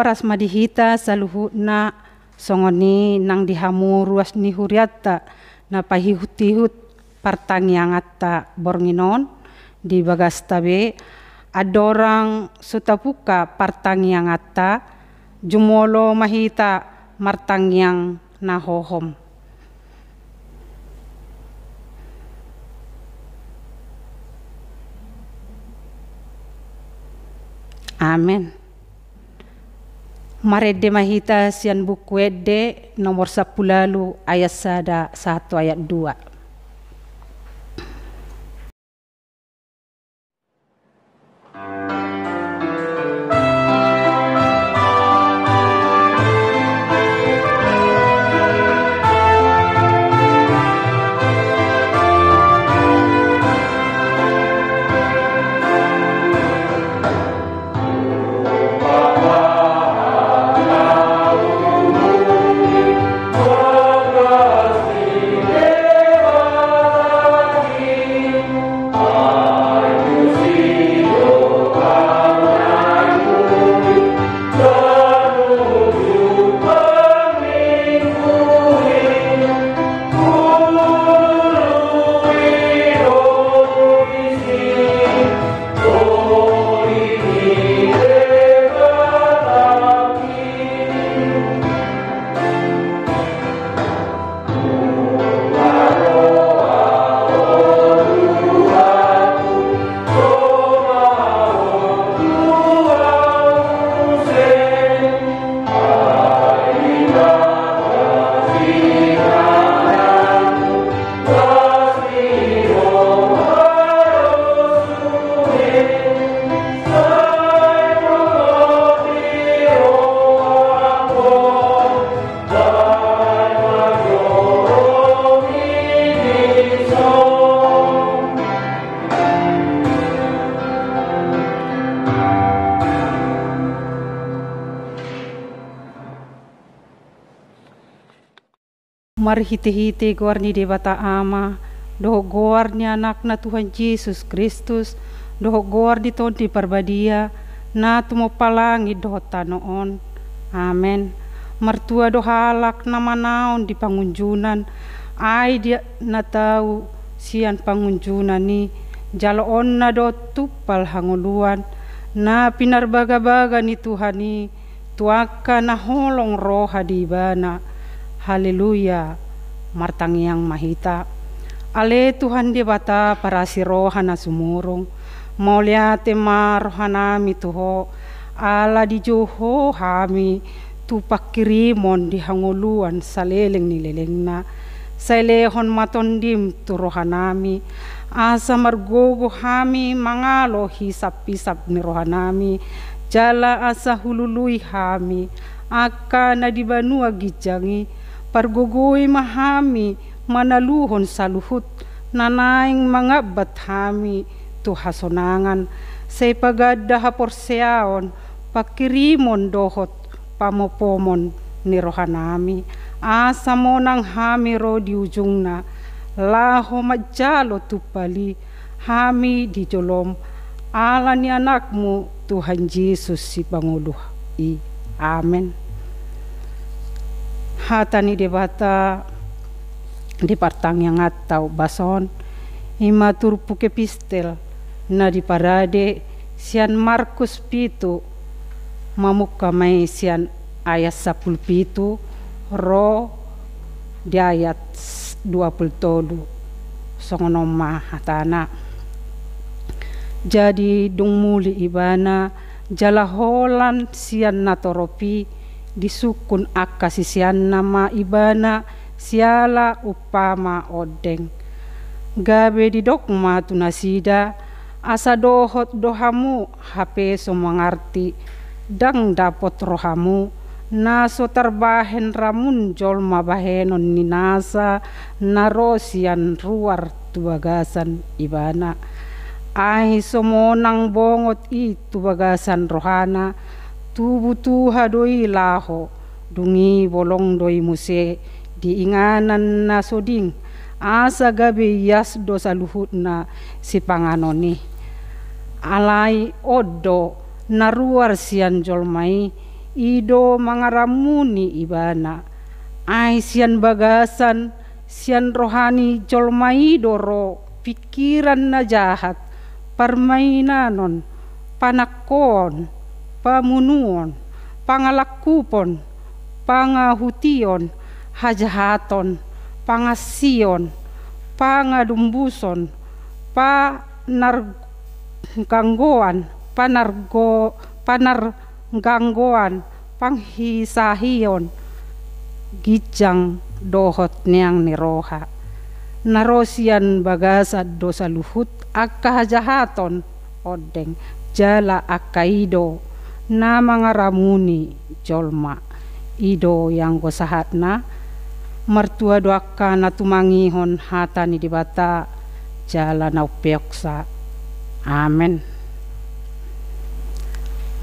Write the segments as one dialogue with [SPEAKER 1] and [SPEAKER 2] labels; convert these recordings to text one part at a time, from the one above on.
[SPEAKER 1] paras madihita saluhutna songoni nang dihamu ruas ni huriatta na pahihut-hut partangyangatta bornginon di bagas tabe adorang sutapuka partangyangatta jumolo mahita martangyang nahohom. Amen. Marede mahita sian buku ede nomor 10 ayat 1 ayat 2. Mari hite-hite goar ni debata ama, doh goar ni anak na Tuhan Yesus Kristus, doh goar di ton di parbadia, na tumo palangi doh tanoon. Amen. Mertua doh halak nama naon di pangunjunan, ay dia na tahu sian pangunjunan ni, jaloon na doh tupal hanguluan, na pinarbaga-baga ni Tuhan ni, tuaka na holong roha di bana. Haleluya, martangyang mahita. Ale Tuhan di bata para si rohana sumurong. Maulia tema rohanami tuho. Ala di joho hami tupak kirimon di hanguluan saleleng nileleng na. Sailehon matondim tu rohanami. Asa margogo hami mangalo hisap-hisap ni rohanami. Jala asa hulului hami. Aka na di banua gijangi. Pargugui mahami manaluhon saluhut nanaing mangabat hami tu hasonangan say pagada haporseaon pakirimon dohot pamopomon ni rohanami asa mo nang hami ro di ujung na laho majalo tupali hami di jolom ala ni anakmu Tuhan Yesus si Pangulo i. Amen. Hatani debata di partangyang atau bason imatur puke pistel na di parade sian Markus pitu mamuka may sian ayat 17 ro di ayat 27 songonoma hatana. Jadi dung muli ibana jalaholan sian natoropi disukun akka sisian nama ibana siala upama odeng gabe di dokma tunasida asa dohot dohamu hape somangarti dang dapot rohamu naso terbahen ramun jol mabahenon ninasa narosian ruar tubagasan ibana ai somonang bongot i tubagasan rohana tubuh tuha doi laho dungi bolong doi muse diinganan na soding asa gabe yas dosa luhut na si panganoni alai odo naruar sian jolmai ido mangaramuni ibana. Ai sian bagasan, sian rohani jolmai doro pikiran na jahat, permainanon, panakon, pamunuon, pangalakupon, pangahution, hajahaton, pangasion, pangadumbuson, panarganggoan, panarganggoan, panghisahion, gijang dohot niang niroha. Narosian bagasad dosa luhut akka hajahaton odeng jala akaido na mangaramuni jolma ido yang gosahatna mertua doaka na tumangihon hatani di bata jala na upeoksa. Amen.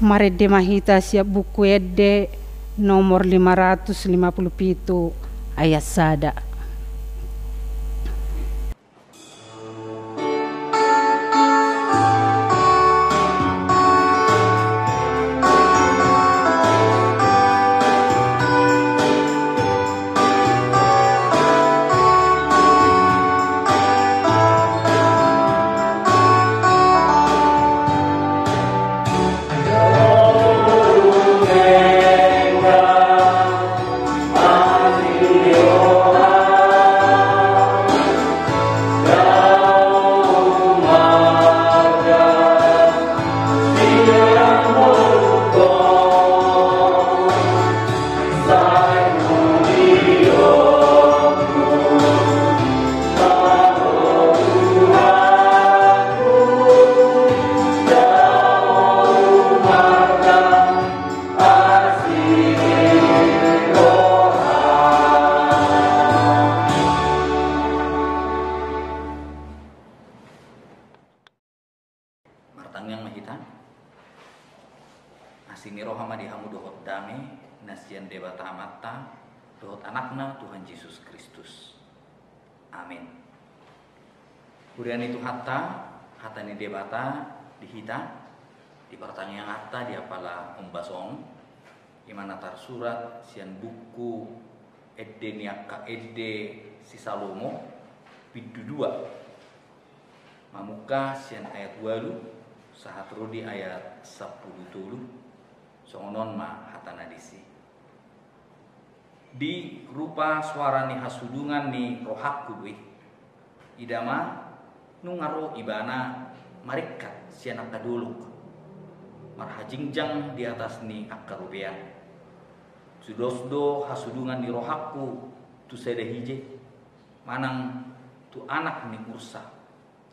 [SPEAKER 1] Marede mahita siap buku ede nomor 557 ayat sada.
[SPEAKER 2] Martangyang mahita asini rohama dihamu dohot dame nasian debata amatta dohot anakna Tuhan Yesus Kristus. Amin. Kurian itu hata ni debata dihita di pertanyaan hatta di apala umbasong imana tar surat sian buku edde niaka edde si Salomo biddu 2 mamuka sian ayat 8 sahat rudi ayat 10 tulu songonon ma hatana disi di rupa suara ni hasudungan ni rohakku dui idama nungaro ibana marikat sian akaduluk marhajingjang di atas ni akarubean sudosdo hasudungan ni rohakku tu sedehije manang tu anak ni ursa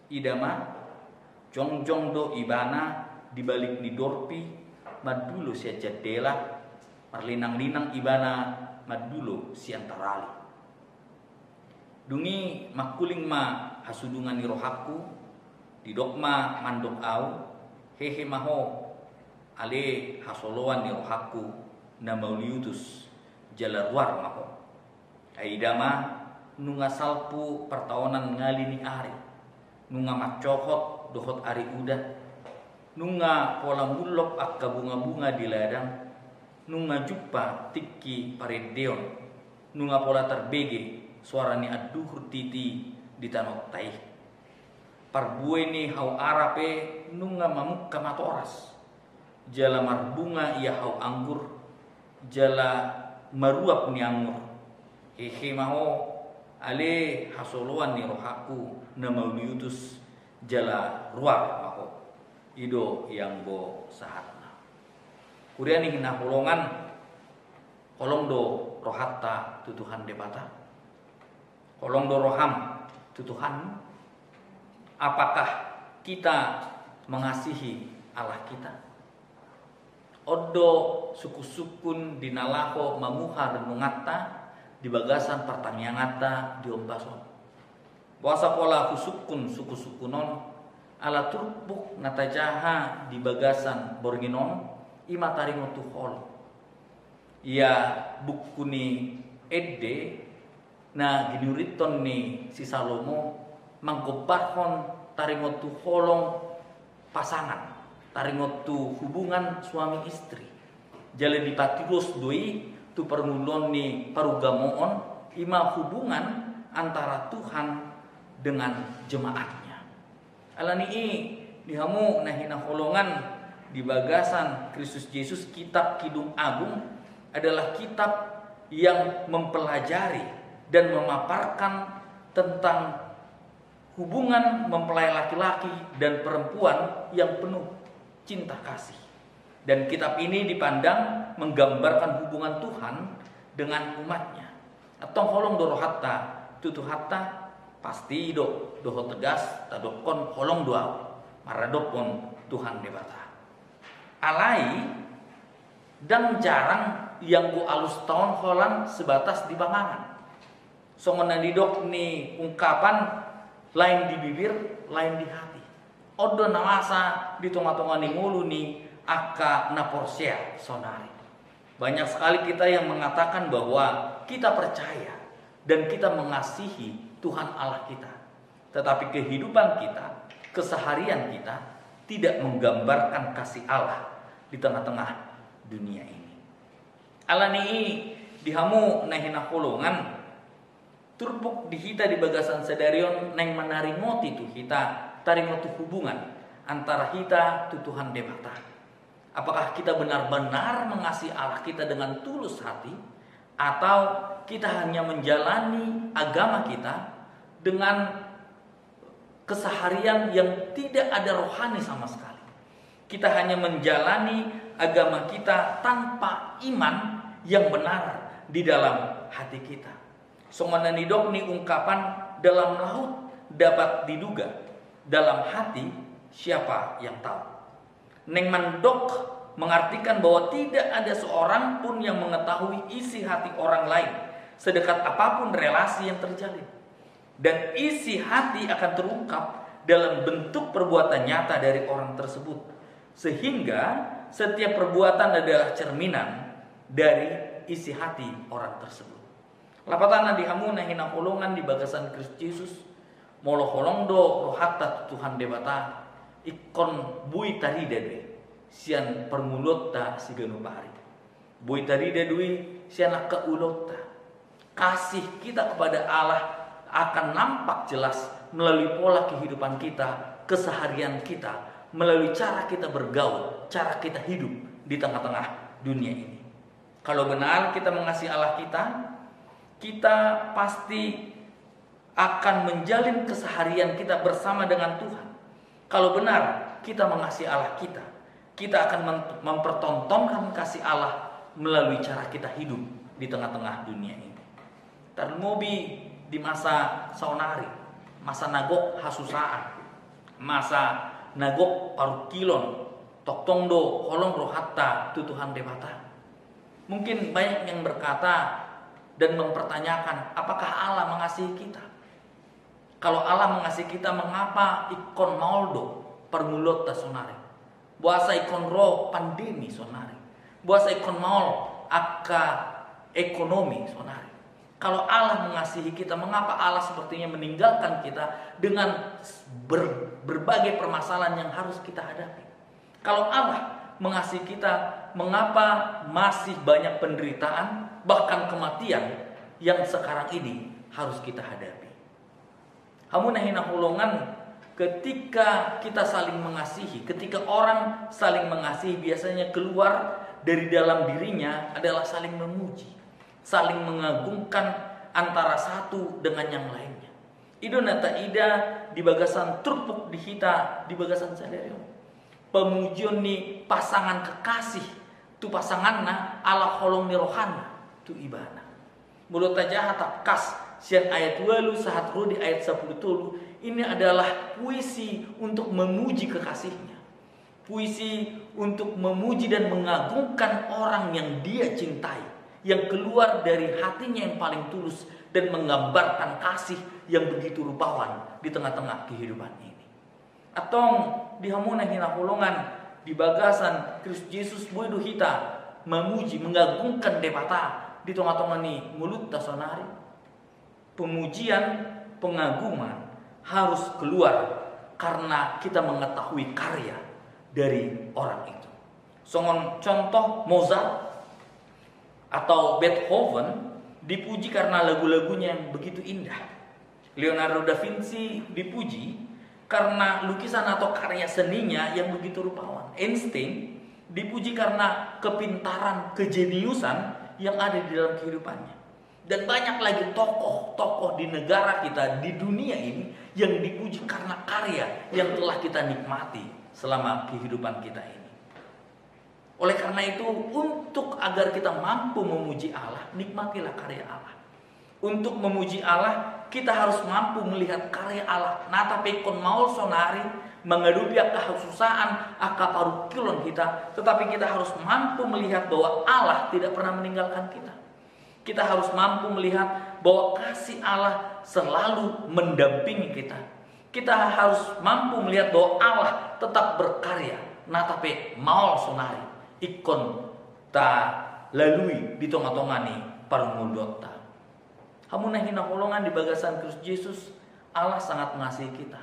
[SPEAKER 2] idama jong-jong do ibana dibalik ni dorpi madulo si jadela marlinang-linang ibana madulo si antarali dungi makuling ma hasudungan ni rohaku didokma mandok au hehe maho ale hasoloan ni rohaku na mauliutus jalarwar maho aidama nunga salpu pertaonan ngali ni ari nunga macohot dohot ari udah nunga pola mulok akka bunga-bunga di ladang nunga juppa tikki paredeon nunga pola terbege suarani aduhur titi di tanok taih parbue ni hau arape nunga mamukka matoras jala marbunga ia hau anggur jala maruap ni anggur hehe maho ale hasoloan ni rohaku na mauliutus jala ruar maho ido yang bo sahatna kurian ing nahulongan kolong do rohatta tutuhan debata kolong do roham tutuhan apakah kita mengasihi Allah kita odo suku-sukun dinalaho mamuhar mengatta di bagasan pertanyangata di ombason puasa pola husukun suku-sukunon ala turpuk natajaha di bagasan borginon imatari ngotu hol ia bukuni edde na ginuriton ni si Salomo mangkobarhon taringotu holong pasangan taringotu hubungan suami istri jale dipatilos doi tu perngulon ni parugamoon ima hubungan antara Tuhan dengan jemaatnya. Alani dihamu nahina holongan di bagasan Kristus Yesus, kitab Kidung Agung adalah kitab yang mempelajari dan memaparkan tentang hubungan mempelai laki-laki dan perempuan yang penuh cinta kasih. Dan kitab ini dipandang menggambarkan hubungan Tuhan dengan umatnya. Atau holong doro hatta, tutu hatta pasti doho tegas, tadokon holong doa, maradokon Tuhan debata. Alai dan jarang yang ku alus tahun holan sebatas di bangangan. Songon didok ni ungkapan lain di bibir, lain di hati. Odo nawasa di tonga-tonga ni mulu ni aka naporsia sonari. Banyak sekali kita yang mengatakan bahwa kita percaya dan kita mengasihi Tuhan Allah kita. Tetapi kehidupan kita, keseharian kita tidak menggambarkan kasih Allah di tengah-tengah dunia ini. Allah ni dihamu nahina holongan turbuk di hita di bagasan sedarion neng menarimoti tu hita tarimoti hubungan antara hita tu Tuhan debata. Apakah kita benar-benar mengasihi Allah kita dengan tulus hati, atau kita hanya menjalani agama kita dengan keseharian yang tidak ada rohani sama sekali. Kita hanya menjalani agama kita tanpa iman yang benar di dalam hati kita. Songonanidok ni ungkapan dalam laut dapat diduga, dalam hati siapa yang tahu. Neng mandok mengartikan bahwa tidak ada seorang pun yang mengetahui isi hati orang lain, sedekat apapun relasi yang terjalin. Dan isi hati akan terungkap dalam bentuk perbuatan nyata dari orang tersebut, sehingga setiap perbuatan adalah cerminan dari isi hati orang tersebut. Lapatan dihamu nahina holongan di bagasan Kristus Yesus molo holong do rohatta Tuhan debata ikon bui tari dedui sian permulota siganu pari. Bui tari dedui sian keulota. Kasih kita kepada Allah akan nampak jelas melalui pola kehidupan kita, keseharian kita, melalui cara kita bergaul, cara kita hidup di tengah-tengah dunia ini. Kalau benar kita mengasihi Allah kita pasti akan menjalin keseharian kita bersama dengan Tuhan. Kalau benar kita mengasihi Allah kita akan mempertontonkan kasih Allah melalui cara kita hidup di tengah-tengah dunia ini. Termobi di masa saunari, masa nagok hasusaan, masa nagok parukilon, toktongdo holong rohatta tu Tuhan debata. Mungkin banyak yang berkata dan mempertanyakan, apakah Allah mengasihi kita? Kalau Allah mengasihi kita, mengapa ikon mauldo permulot sonari? Buasa ikon roh pandemi sonari. Buasa ikon maul aka ekonomi sonari. Kalau Allah mengasihi kita, mengapa Allah sepertinya meninggalkan kita dengan berbagai permasalahan yang harus kita hadapi? Kalau Allah mengasihi kita, mengapa masih banyak penderitaan, bahkan kematian yang sekarang ini harus kita hadapi? Hamu nahina hulungan ketika kita saling mengasihi, ketika orang saling mengasihi, biasanya keluar dari dalam dirinya adalah saling memuji, saling mengagungkan antara satu dengan yang lainnya. Idonata ida di bagasan turpuk di hita di bagasan sadarion. Pemujian ni pasangan kekasih tu pasanganna ala holong ni rohana tu ibana. Mulut aja hatap kas sian ayat 2 sahat rudi ayat 10 tulu. Ini adalah puisi untuk memuji kekasihnya. Puisi untuk memuji dan mengagungkan orang yang dia cintai, yang keluar dari hatinya yang paling tulus dan menggambarkan kasih yang begitu rupawan di tengah-tengah kehidupan ini. Atau dihamuna hina holongan di bagasan Kristus Yesus boidu hita memuji, mengagungkan debata di tengah-tengah ni mulut tasonari. Pemujian, pengagungan harus keluar karena kita mengetahui karya dari orang itu. Songon contoh Mozart Atau Beethoven dipuji karena lagu-lagunya yang begitu indah. Leonardo da Vinci dipuji karena lukisan atau karya seninya yang begitu rupawan. Einstein dipuji karena kepintaran, kejeniusan yang ada di dalam kehidupannya. Dan banyak lagi tokoh-tokoh di negara kita, di dunia ini yang dipuji karena karya yang telah kita nikmati selama kehidupan kita ini. Oleh karena itu, untuk agar kita mampu memuji Allah, nikmatilah karya Allah. Untuk memuji Allah, kita harus mampu melihat karya Allah. Nata pekon maul sonari, menghadapi kesusahan, akaparukilon kita. Tetapi kita harus mampu melihat bahwa Allah tidak pernah meninggalkan kita. Kita harus mampu melihat bahwa kasih Allah selalu mendampingi kita. Kita harus mampu melihat bahwa Allah tetap berkarya. Nata pe maul sonari, ikon ta lalui di tonga-tongani parungudota. Hamunah hina holongan di bagasan Kristus Yesus, Allah sangat mengasihi kita.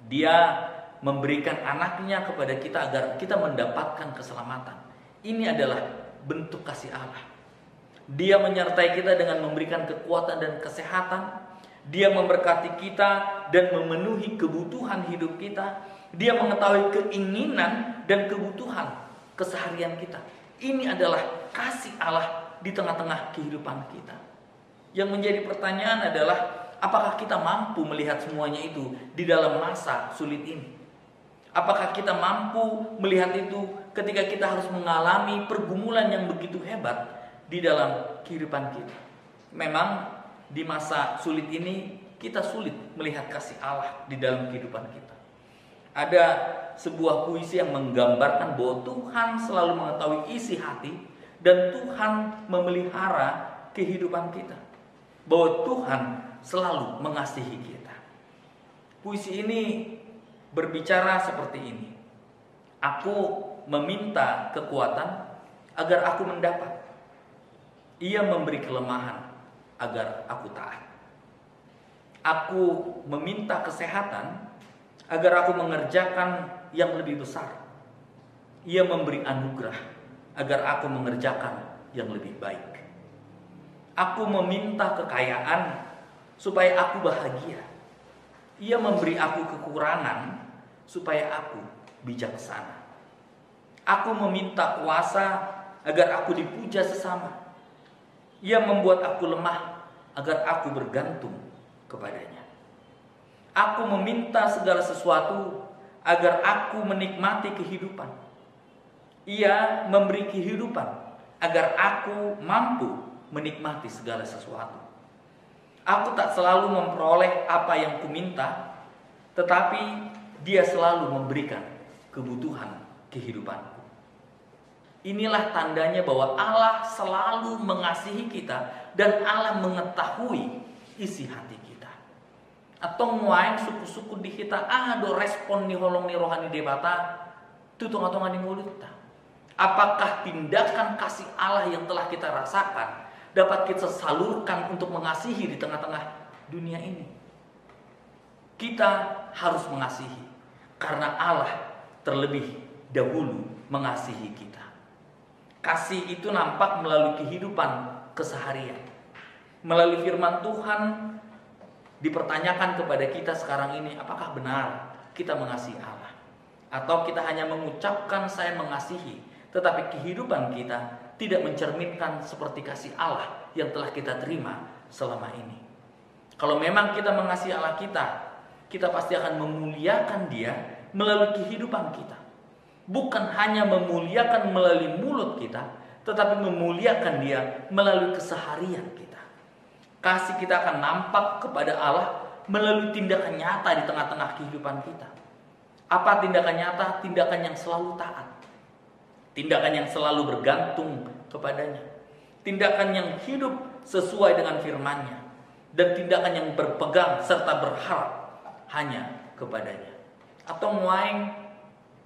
[SPEAKER 2] Dia memberikan anaknya kepada kita agar kita mendapatkan keselamatan. Ini adalah bentuk kasih Allah. Dia menyertai kita dengan memberikan kekuatan dan kesehatan. Dia memberkati kita dan memenuhi kebutuhan hidup kita. Dia mengetahui keinginan dan kebutuhan keseharian kita. Ini adalah kasih Allah di tengah-tengah kehidupan kita. Yang menjadi pertanyaan adalah, apakah kita mampu melihat semuanya itu di dalam masa sulit ini? Apakah kita mampu melihat itu ketika kita harus mengalami pergumulan yang begitu hebat di dalam kehidupan kita? Memang di masa sulit ini kita sulit melihat kasih Allah di dalam kehidupan kita. Ada sebuah puisi yang menggambarkan bahwa Tuhan selalu mengetahui isi hati dan Tuhan memelihara kehidupan kita. Bahwa Tuhan selalu mengasihi kita. Puisi ini berbicara seperti ini. Aku meminta kekuatan agar aku mendapat. Ia memberi kelemahan agar aku taat. Aku meminta kesehatan agar aku mengerjakan yang lebih besar. Ia memberi anugerah agar aku mengerjakan yang lebih baik. Aku meminta kekayaan supaya aku bahagia. Ia memberi aku kekurangan supaya aku bijaksana. Aku meminta kuasa agar aku dipuja sesama. Ia membuat aku lemah agar aku bergantung kepadanya. Aku meminta segala sesuatu agar aku menikmati kehidupan. Ia memberi kehidupan agar aku mampu menikmati segala sesuatu. Aku tak selalu memperoleh apa yang kuminta, tetapi Dia selalu memberikan kebutuhan kehidupanku. Inilah tandanya bahwa Allah selalu mengasihi kita dan Allah mengetahui isi hati kita. Atau nguain suku-suku di kita do respon ni holong ni rohani debata tutung-atungan di mulut. Apakah tindakan kasih Allah yang telah kita rasakan dapat kita salurkan untuk mengasihi di tengah-tengah dunia ini? Kita harus mengasihi karena Allah terlebih dahulu mengasihi kita. Kasih itu nampak melalui kehidupan keseharian. Melalui firman Tuhan dipertanyakan kepada kita sekarang ini, apakah benar kita mengasihi Allah? Atau kita hanya mengucapkan saya mengasihi, tetapi kehidupan kita tidak mencerminkan seperti kasih Allah yang telah kita terima selama ini. Kalau memang kita mengasihi Allah kita pasti akan memuliakan Dia melalui kehidupan kita. Bukan hanya memuliakan melalui mulut kita, tetapi memuliakan Dia melalui keseharian kita. Kasih kita akan nampak kepada Allah melalui tindakan nyata di tengah-tengah kehidupan kita. Apa tindakan nyata? Tindakan yang selalu taat. Tindakan yang selalu bergantung kepadanya. Tindakan yang hidup sesuai dengan firman-Nya. Dan tindakan yang berpegang serta berharap hanya kepadanya. Atau nguaing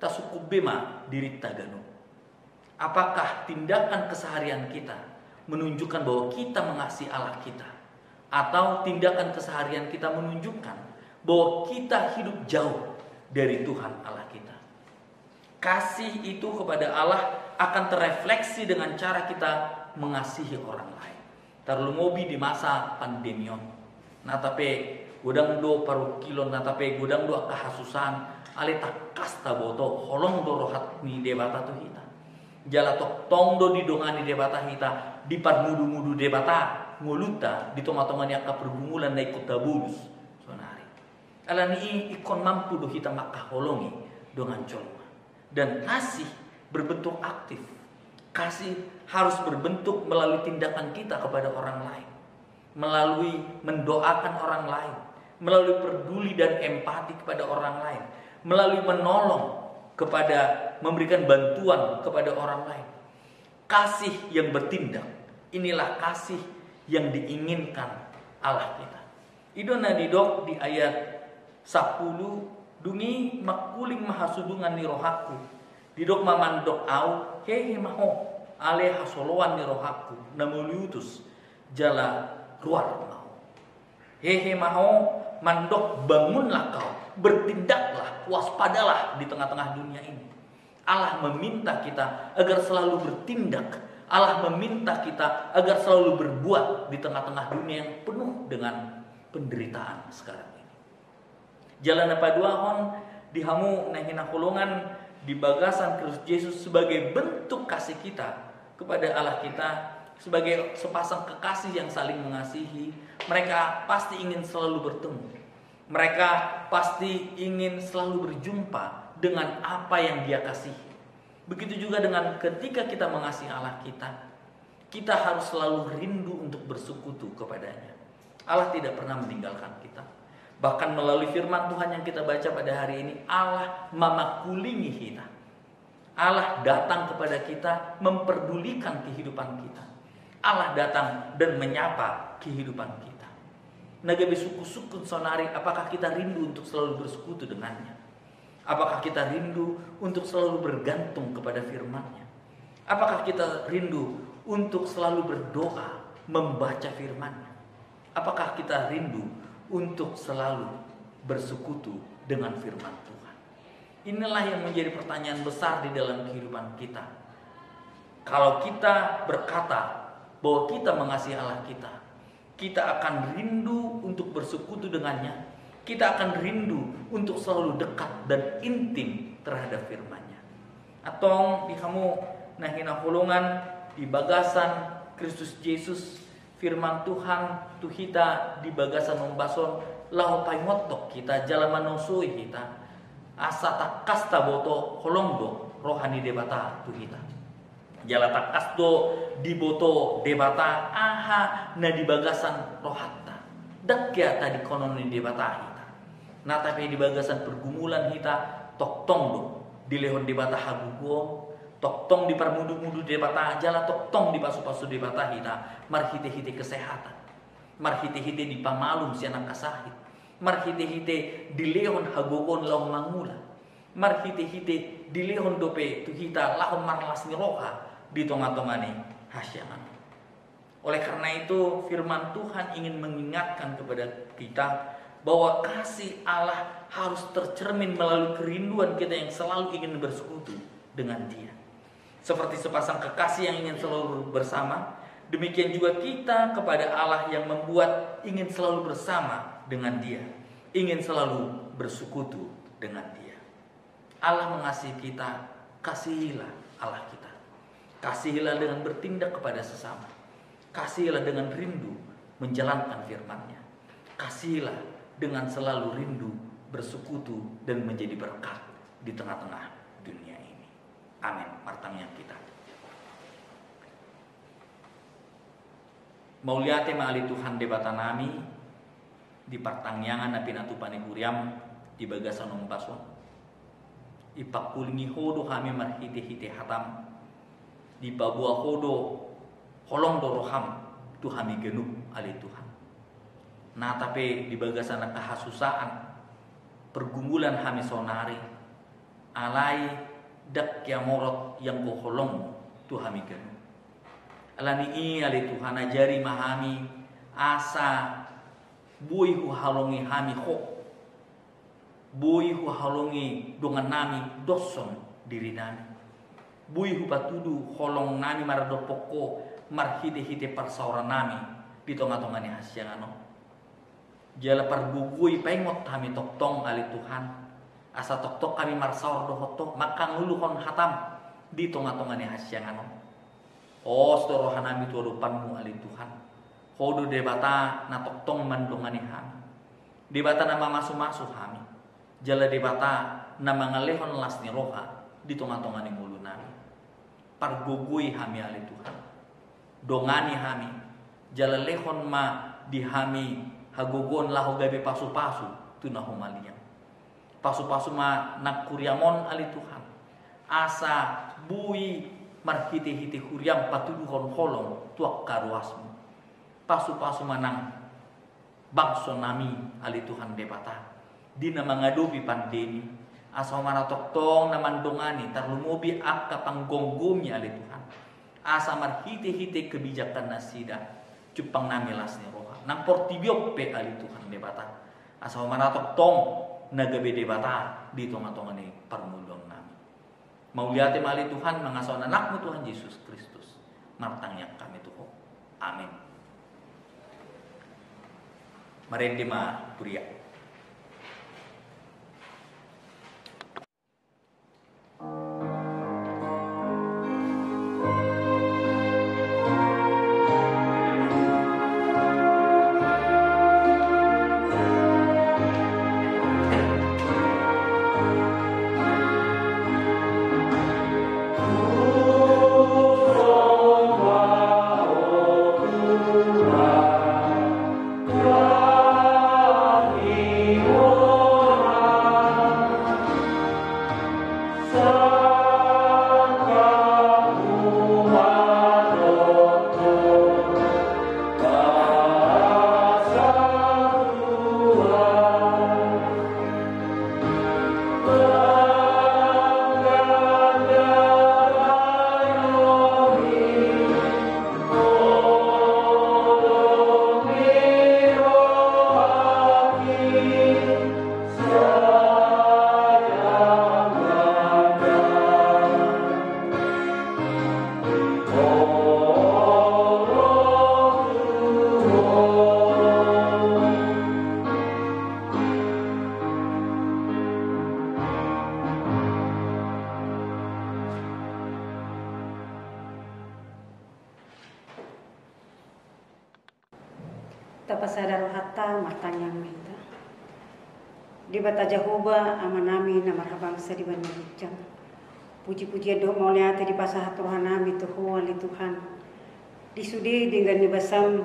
[SPEAKER 2] tasukub bema diri taganu. Apakah tindakan keseharian kita menunjukkan bahwa kita mengasihi Allah kita? Atau tindakan keseharian kita menunjukkan bahwa kita hidup jauh dari Tuhan Allah kita? Kasih itu kepada Allah akan terefleksi dengan cara kita mengasihi orang lain. Terlalu mobi di masa pandemion. Nah tapi gudang do paru kilon, nah tapi gudang do kahasusan ale tak kasta boto holong do rohat ni debata tu hita. Jala tok tong do didongani debata hita di mudu-mudu debata nguluta di toma-toma ni akka pergumulan na ikut tabulus sonari. Alani ikon mampu do hita makaholongi dengan colma. Dan kasih berbentuk aktif. Kasih harus berbentuk melalui tindakan kita kepada orang lain, melalui mendoakan orang lain, melalui peduli dan empati kepada orang lain, melalui menolong kepada memberikan bantuan kepada orang lain. Kasih yang bertindak, inilah kasih yang diinginkan Allah kita. Idona didok di ayat 10 dungi makuling mahasudungan ni rohaku. Didok mamandok au hehe maho ale hasoloan ni rohaku namuliutus jala luar mau. Hehe maho mandok bangunlah kau, bertindaklah, waspadalah di tengah-tengah dunia ini. Allah meminta kita agar selalu bertindak. Allah meminta kita agar selalu berbuat di tengah-tengah dunia yang penuh dengan penderitaan sekarang ini. Jalan apa dua hon dihamu nahina kolongan di bagasan Kristus Yesus sebagai bentuk kasih kita kepada Allah kita, sebagai sepasang kekasih yang saling mengasihi. Mereka pasti ingin selalu bertemu. Mereka pasti ingin selalu berjumpa dengan apa yang Dia kasihi. Begitu juga dengan ketika kita mengasihi Allah kita harus selalu rindu untuk bersekutu kepadanya. Allah tidak pernah meninggalkan kita. Bahkan melalui firman Tuhan yang kita baca pada hari ini, Allah memakulingi kita. Allah datang kepada kita, memperdulikan kehidupan kita. Allah datang dan menyapa kehidupan kita. Nagabe suku-suku sonari, apakah kita rindu untuk selalu bersekutu dengannya? Apakah kita rindu untuk selalu bergantung kepada firman-Nya? Apakah kita rindu untuk selalu berdoa, membaca firman-Nya? Apakah kita rindu untuk selalu bersekutu dengan firman Tuhan? Inilah yang menjadi pertanyaan besar di dalam kehidupan kita. Kalau kita berkata bahwa kita mengasihi Allah kita akan rindu untuk bersekutu dengannya. Kita akan rindu untuk selalu dekat dan intim terhadap firman-Nya. Atau di kamu nahina holongan di bagasan Kristus Yesus, firman Tuhan tu kita di bagasan membason lau paimotok kita jalan manusui kita asa tak kasta boto holongdo rohani debata tu kita jala tak kasto di boto debata aha na di bagasan rohatta dakya tadi konon di debata kita na tapi di bagasan pergumulan kita tok tongdo di lehon debata hagugo tok tong di parmudu-mudu debata jala tok tong di pasu-pasu debata kita marhite-hite kesehatan, marhite-hite di pamalum sianang kasahit, marhite-hite di lehon hagogon lahon mangula, marhite-hite di lehon dope tu kita lahon marlas ni roha di tonga-tongani hasyangan. Oleh karena itu firman Tuhan ingin mengingatkan kepada kita bahwa kasih Allah harus tercermin melalui kerinduan kita yang selalu ingin bersekutu dengan Dia. Seperti sepasang kekasih yang ingin selalu bersama, demikian juga kita kepada Allah yang membuat ingin selalu bersama dengan Dia, ingin selalu bersekutu dengan Dia. Allah mengasihi kita, kasihilah Allah kita. Kasihilah dengan bertindak kepada sesama. Kasihilah dengan rindu menjalankan firman-Nya. Kasihilah dengan selalu rindu bersekutu dan menjadi berkat di tengah-tengah dunia ini. Amin. Martangnya kita. Mauliate maali Tuhan debata nami di partangyangan na pinatupani kuriam di bagasan umpason. Ipakulingi hodo kami marhite-hite hatam di babua hodo holong doroham tuhami genuk ali Tuhan. Nah tapi di bagasan na kahasusaan pergumulan hami sonari alai dak ya morot yang koholong tuhami genuk. Alani ali Tuhan ajari mahami asa bui hu halongi hami ho bui hu halongi dongan nami doson diri nami bui hu patudu holong nami marado poko marhide-hide parsauran nami di tonga-tongani hasyangano. Jala pargugui pengot kami toktong ali Tuhan. Asa tok kami marsaur dohoto maka nguluhon hatam di tonga-tongani hasyangano. Saudara hanami tu adupanmu ali Tuhan. Hodo debata na toktong mandongani hami. Debata na mamasu-masu hami. Jala debata na mangalehon lasni roha di tonga-tongani ngulu nami. Pargugui hami ali Tuhan. Dongani hami. Jala lehon ma di hami hagogon lahu gabe pasu-pasu tunahu malian. Pasu-pasu ma nakuriamon ali Tuhan. Asa bui marhite-hite huriam patuduhon holong tuak karuasmu. Pasu-pasu manang bangso nami ali Tuhan debata. Dina mengadopi pandemi. Asa mana toktong na mandongani tarlumubi akka panggonggomnya ali Tuhan. Asa marhite-hite kebijakan nasida cupang nami lasni roha. Nang portibiok pe ali Tuhan debata. Asa mana toktong nagabe debata di tonga-tonga ni parmulong nami. Mauliate mali Tuhan mengasau anakmu Tuhan Yesus Kristus. Martang yang kami tuho. Amin. Marendi ma puria.
[SPEAKER 3] Tapasadaro hatta martanyang minta. Di bata Jahoba amanami na marhabang sa diban malicang. Puji-pujian do mauliate di pasahat rohanami tuho ali Tuhan. Di sudi dengan di basam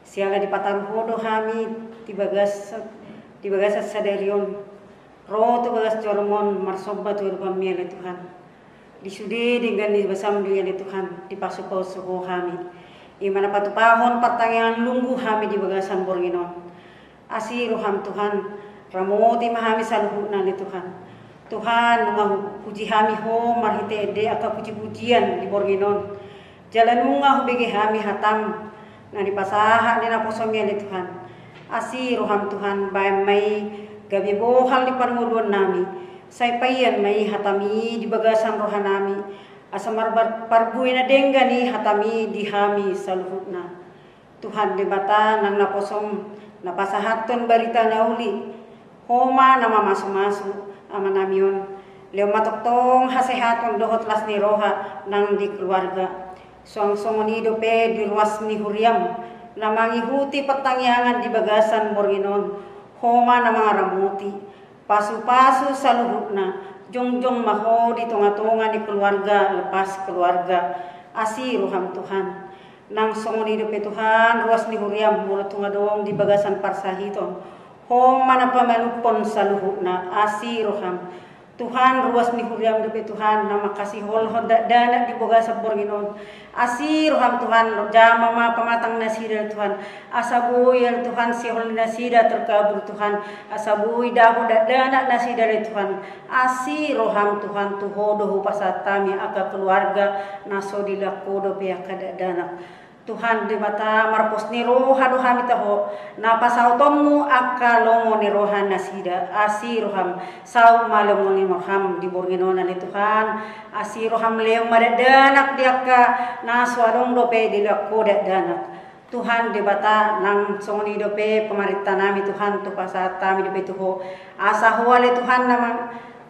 [SPEAKER 3] siala di pataruhodo hami di bagas sadarion. Ro tu bagas jormon marsoba tu rupami ali Tuhan. Di sudi dengan di basam di ali Tuhan di pasupau suho hami. Imana patupahon pertanyaan lunggu hami di bagasan borginon. Asi roham Tuhan, ramoti mahami saluhuna ni Tuhan. Tuhan nunga puji hami ho marhite ede aka puji-pujian di borginon. Jalan nunga bege hami hatam na di pasaha ni naposomia ni Tuhan. Asi roham Tuhan bay may gabi bohal di panguduan nami. Saypayan may hatami di bagasan rohanami. Asamar parbuin na dengga ni hatami dihami saluhutna. Tuhan debata nang naposom napasahaton barita nauli. Homa nama masu-masu amanamion. Leo matoktong hasehaton dohot las ni roha nang di keluarga. Song-song nido pe di ruas ni huriam. Namangihuti pertangyangan di bagasan borginon. Homa nama ramuti. Pasu-pasu saluhutna. Jong-jong maho di tonga-tonga di keluarga lepas keluarga asi roham Tuhan nang songoni dope Tuhan ruas ni huriam mula tunga dong di bagasan parsahiton ho mana pamanupon saluhuna asi roham Tuhan ruas ni huriam dope Tuhan nama kasih hol dana di bagasan borginon asi roham Tuhan jama ma pamatang nasida Tuhan asabuy Tuhan si hol nasida terkabur Tuhan asabuy dahu dana nasida Tuhan asi roham Tuhan tuho dohu pasatami aka keluarga naso dilakodo pihak kada dana Tuhan di bata marpos ni roha doha mitaho na pasau tomu akalongo ni roha nasida asi roham sau malongo ni roham di borginona ni Tuhan asi roham leong madadanak diaka na swarong dope di lakko danak Tuhan di bata nang songoni dope pemerintah nami Tuhan tu pasat kami dope tuho asa huale Tuhan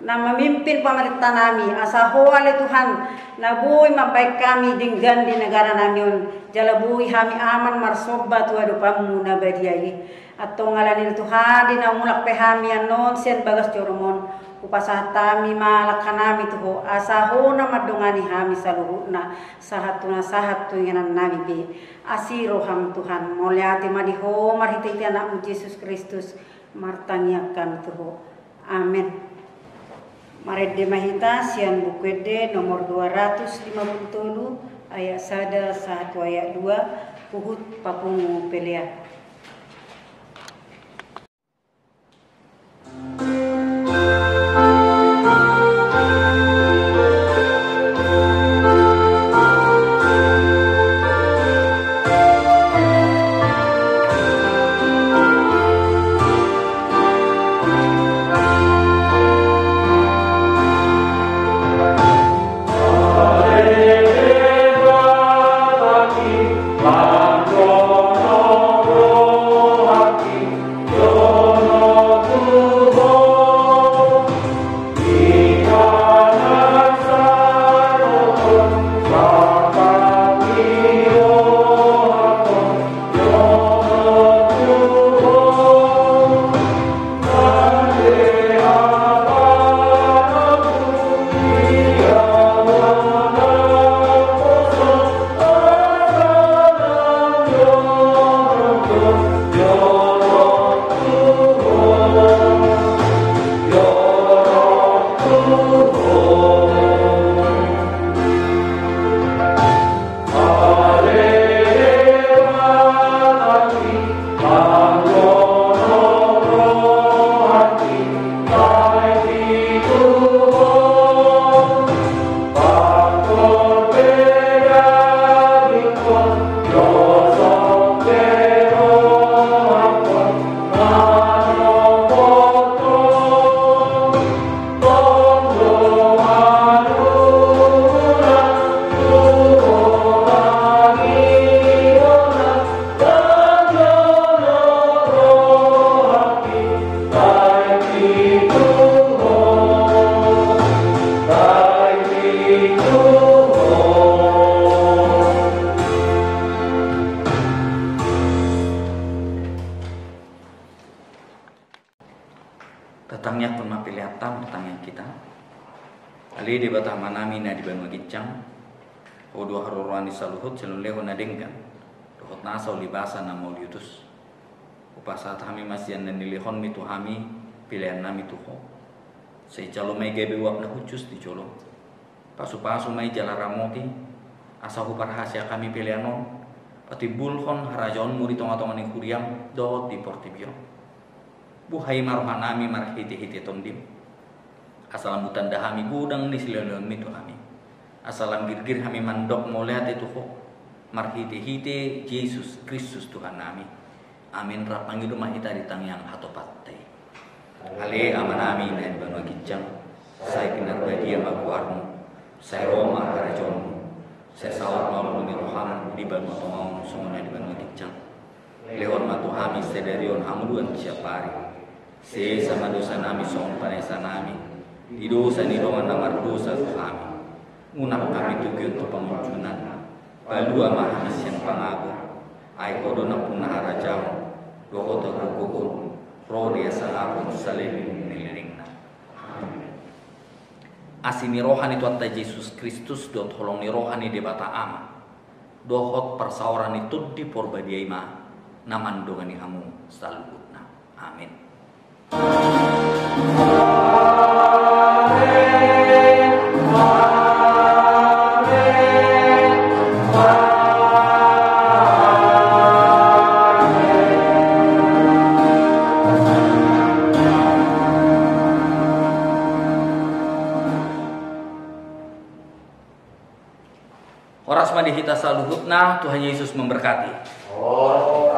[SPEAKER 3] na memimpin pemerintah nami asa huale Tuhan na bui mampai kami dinggan di negara nami on jala bui hami aman marsoba tu adu pamu na badiai atau ngalani Tuhan di na mulak pehami anon sen bagas joromon upasah tami malakanami tuho asa hona madongani hami saluhuna sahatuna sahatu nganan nami be asiro ham Tuhan moliati madiho marhiti anakmu Yesus Kristus martangiakan tuho amin. Marede mahita sian bukwede nomor 257 ayat 1 ayat 2 puhut papungu pelea.
[SPEAKER 2] Datangnya pemapiliatan datangnya kita. Ali di batah manami na di Banua Gicang. Dua haruruan di saluhut celun leho na denggan. Dohot nasau libasa na mauliutus. Upasat hami masian dan nilihon mitu hami pilihan nami tuho. Sei calo mai gebe wap na hucus di colo. Pasu-pasu mai jala ramoti. Asa hupar hasia kami pilihanon. Pati bulhon harajon muri tonga-tonga ni kuriam dohot di portibion. Buhai maruhan nami marhiti-hiti tondim. Asalam butan dahami gudang ni sileleon mitu hami. Asalam girgir hami mandok molehat itu ho. Marhiti-hiti Yesus Kristus Tuhan nami. Amin rapangi rumah kita di tangyang hatopatte. Ale amanami na di Banua Gicang. Saya kinar badia maguarmu. Saya Roma harajonmu. Saya sawat malu ni roham di Banua Tongong sumuna di Banua Gicang. Lehon matu hami sedarion hamuduan siapari. Se sama dosa nami song panesa nami di dosa ni doa namar dosa kami ngunak kami tuki untuk pengunjunan balu ama hamis yang pangabu ai kodo na punah harajam dohota kukuhun rodi asalakun salim niliringna asini rohani tuatta Yesus Kristus dot holong ni rohani debata ama dohot persauran itu di porbadiai ma naman dongani hamu salutna amin. Horas madi hita saluhut Nah, Tuhan Yesus memberkati.
[SPEAKER 4] Oh.